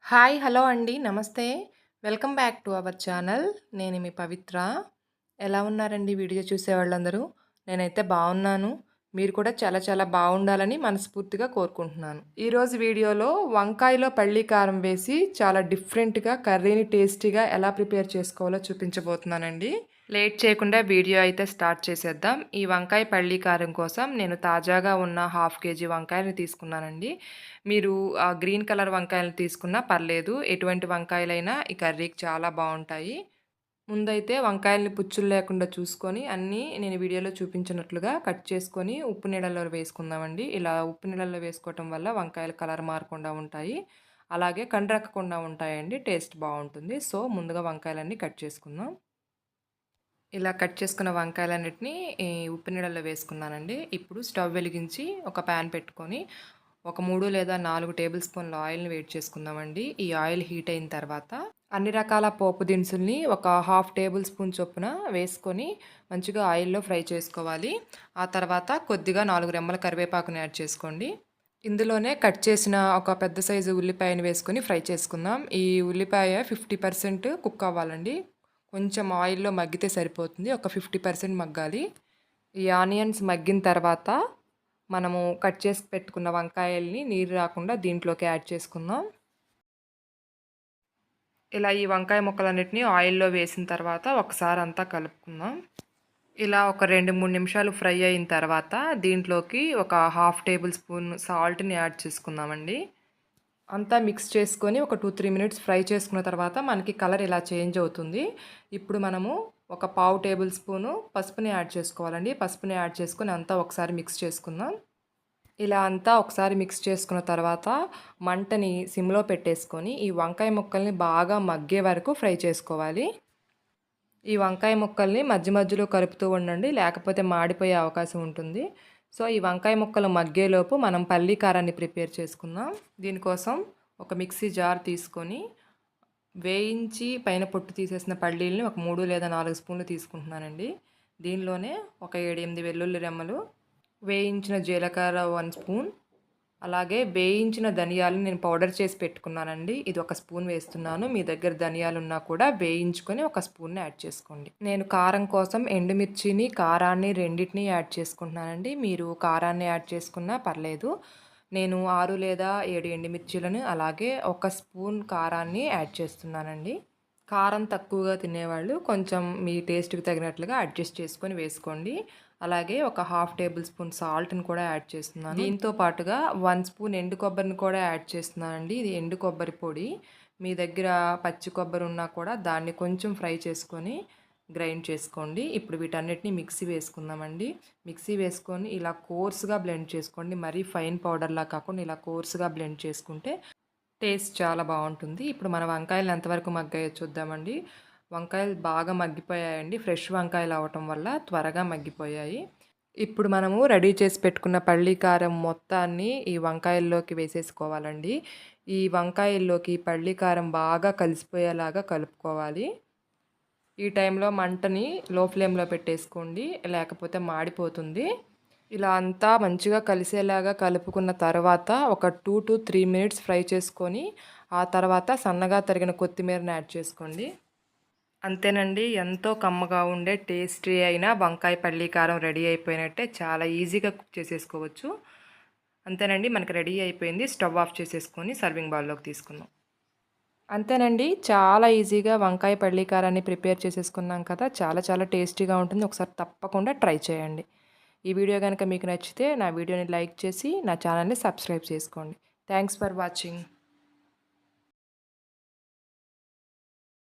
Hi! Hello అండి. నమస్తే. Welcome back to our channel. నేను మీ పవిత్ర. ఎలా ఉన్నారండి వీడియో చూసేవాళ్ళందరూ? నేనైతే బావున్నాను. మీరు కూడా చాలా చాలా బావుండాలని మనస్ఫూర్తిగా కోరుకుంటున్నాను. ఈరోజు వీడియోలో వంకాయలో పల్లి కారం వేసి చాలా డిఫరెంట్‌గా కర్రీని టేస్టీగా ఎలా ప్రిపేర్ చేసుకోవాలో చూపించబోతున్నానండి. లేట్ చేయకుండా వీడియో అయితే స్టార్ట్ చేసేద్దాం. ఈ వంకాయ పల్లి కారం కోసం నేను తాజాగా ఉన్న హాఫ్ కేజీ వంకాయలని తీసుకున్నానండి. మీరు గ్రీన్ కలర్ వంకాయలు తీసుకున్నా పర్లేదు. ఎటువంటి వంకాయలైనా ఈ కర్రీకి చాలా బావుంటాయి. ముందైతే వంకాయల్ని పుచ్చులు లేకుండా చూసుకొని అన్నీ నేను వీడియోలో చూపించినట్లుగా కట్ చేసుకొని ఉప్పు నీళ్ళల్లో వేసుకుందామండి. ఇలా ఉప్పు నీళ్ళల్లో వేసుకోవటం వల్ల వంకాయలు కలర్ మారకుండా ఉంటాయి. అలాగే కండ్రక్కకుండా ఉంటాయండి. టేస్ట్ బావుంటుంది. సో, ముందుగా వంకాయలన్నీ కట్ చేసుకుందాం. ఇలా కట్ చేసుకున్న వంకాయలన్నిటిని ఈ ఉప్పు నీళ్ళల్లో వేసుకున్నానండి. ఇప్పుడు స్టవ్ వెలిగించి ఒక ప్యాన్ పెట్టుకొని ఒక 3 లేదా 4 టేబుల్ స్పూన్ల ఆయిల్‌ని వేడి చేసుకుందామండి. ఈ ఆయిల్ హీట్ అయిన తర్వాత అన్ని రకాల పోపు దినుసుల్ని ఒక హాఫ్ టేబుల్ స్పూన్ చొప్పున వేసుకొని మంచిగా ఆయిల్‌లో ఫ్రై చేసుకోవాలి. ఆ తర్వాత కొద్దిగా 4 రెమ్మల కరివేపాకుని యాడ్ చేసుకోండి. ఇందులోనే కట్ చేసిన ఒక పెద్ద సైజు ఉల్లిపాయని వేసుకొని ఫ్రై చేసుకుందాం. ఈ ఉల్లిపాయ 50% కుక్ అవ్వాలండి. కొంచెం ఆయిల్‌లో మగ్గితే సరిపోతుంది. ఒక 50% మగ్గాలి. ఈ ఆనియన్స్ మగ్గిన తర్వాత మనము కట్ చేసి పెట్టుకున్న వంకాయల్ని నీరు రాకుండా దీంట్లోకి యాడ్ చేసుకుందాం. ఇలా ఈ వంకాయ ముక్కలన్నిటిని ఆయిల్‌లో వేసిన తర్వాత ఒకసారి అంతా కలుపుకుందాం. ఇలా ఒక 2, 3 నిమిషాలు ఫ్రై అయిన తర్వాత దీంట్లోకి ఒక హాఫ్ టేబుల్ స్పూన్ సాల్ట్‌ని యాడ్ చేసుకుందామండి. అంతా మిక్స్ చేసుకొని ఒక 2, 3 మినిట్స్ ఫ్రై చేసుకున్న తర్వాత మనకి కలర్ ఇలా చేంజ్ అవుతుంది. ఇప్పుడు మనము ఒక పావు టేబుల్ స్పూను పసుపుని యాడ్ చేసుకోవాలండి. పసుపుని యాడ్ చేసుకొని అంతా ఒకసారి మిక్స్ చేసుకుందాం. ఇలా అంతా ఒకసారి మిక్స్ చేసుకున్న తర్వాత మంటని సిమ్‌లో పెట్టేసుకొని ఈ వంకాయ ముక్కల్ని బాగా మగ్గే వరకు ఫ్రై చేసుకోవాలి. ఈ వంకాయ ముక్కల్ని మధ్య మధ్యలో కలుపుతూ ఉండండి. లేకపోతే మాడిపోయే అవకాశం ఉంటుంది. సో, ఈ వంకాయ ముక్కలు మగ్గేలోపు మనం పల్లీ కారాన్ని ప్రిపేర్ చేసుకుందాం. దీనికోసం ఒక మిక్సీ జార్ తీసుకొని వేయించి పైన పొట్టు తీసేసిన పల్లీలని ఒక 3 లేదా 4 స్పూన్లు తీసుకుంటున్నానండి. దీనిలోనే ఒక 7, 8 వెల్లుల్లి రెమ్మలు, వేయించిన జీలకర్ర 1 స్పూన్, అలాగే వేయించిన ధనియాలను నేను పౌడర్ చేసి పెట్టుకున్నానండి. ఇది ఒక స్పూన్ వేస్తున్నాను. మీ దగ్గర ధనియాలున్నా కూడా వేయించుకొని ఒక స్పూన్‌ని యాడ్ చేసుకోండి. నేను కారం కోసం ఎండుమిర్చిని, కారాన్ని రెండిటిని యాడ్ చేసుకుంటున్నానండి. మీరు కారాన్ని యాడ్ చేసుకున్నా పర్లేదు. నేను 6 లేదా 7 ఎండుమిర్చీలను అలాగే ఒక స్పూన్ కారాన్ని యాడ్ చేస్తున్నానండి. కారం తక్కువగా తినేవాళ్ళు కొంచెం మీ టేస్ట్‌కి తగినట్లుగా అడ్జస్ట్ చేసుకొని వేసుకోండి. అలాగే ఒక హాఫ్ టేబుల్ స్పూన్ సాల్ట్‌ని కూడా యాడ్ చేస్తున్నాను. దీంతో పాటుగా 1 స్పూన్ ఎండు కొబ్బరిని కూడా యాడ్ చేస్తున్నానండి. ఇది ఎండు కొబ్బరి పొడి. మీ దగ్గర పచ్చి కొబ్బరి ఉన్నా కూడా దాన్ని కొంచెం ఫ్రై చేసుకొని గ్రైండ్ చేసుకోండి. ఇప్పుడు వీటన్నిటిని మిక్సీ వేసుకుందామండి. మిక్సీ వేసుకొని ఇలా కోర్స్‌గా బ్లెండ్ చేసుకోండి. మరీ ఫైన్ పౌడర్‌లా కాకుండా ఇలా కోర్స్‌గా బ్లెండ్ చేసుకుంటే టేస్ట్ చాలా బాగుంటుంది. ఇప్పుడు మన వంకాయలు ఎంతవరకు మగ్గాయో చూద్దామండి. వంకాయలు బాగా మగ్గిపోయాయండి. ఫ్రెష్ వంకాయలు అవ్వటం వల్ల త్వరగా మగ్గిపోయాయి. ఇప్పుడు మనము రెడీ చేసి పెట్టుకున్న పల్లి కారం మొత్తాన్ని ఈ వంకాయల్లోకి వేసేసుకోవాలండి. ఈ వంకాయల్లోకి పల్లి కారం బాగా కలిసిపోయేలాగా కలుపుకోవాలి. ఈ టైంలో మంటని లో ఫ్లేమ్‌లో పెట్టేసుకోండి. లేకపోతే మాడిపోతుంది. ఇలా అంతా మంచిగా కలిసేలాగా కలుపుకున్న తర్వాత ఒక 2-3 మినిట్స్ ఫ్రై చేసుకొని ఆ తర్వాత సన్నగా తరిగిన కొత్తిమీరని యాడ్ చేసుకోండి. అంతేనండి. ఎంతో కమ్మగా ఉండే టేస్టీ అయిన వంకాయ పల్లి కారం రెడీ అయిపోయినట్టే. చాలా ఈజీగా కుక్ చేసేసుకోవచ్చు. అంతేనండి, మనకి రెడీ అయిపోయింది. స్టవ్ ఆఫ్ చేసేసుకొని సర్వింగ్ బౌల్‌లోకి తీసుకుందాం. అంతేనండి. చాలా ఈజీగా వంకాయ పల్లి కారాన్ని ప్రిపేర్ చేసేసుకున్నాం కదా! చాలా చాలా టేస్టీగా ఉంటుంది. ఒకసారి తప్పకుండా ట్రై చేయండి. ఈ వీడియో గనుక మీకు నచ్చితే నా వీడియోని లైక్ చేసి నా ఛానల్‌ని సబ్స్క్రైబ్ చేసుకోండి. Thanks for watching.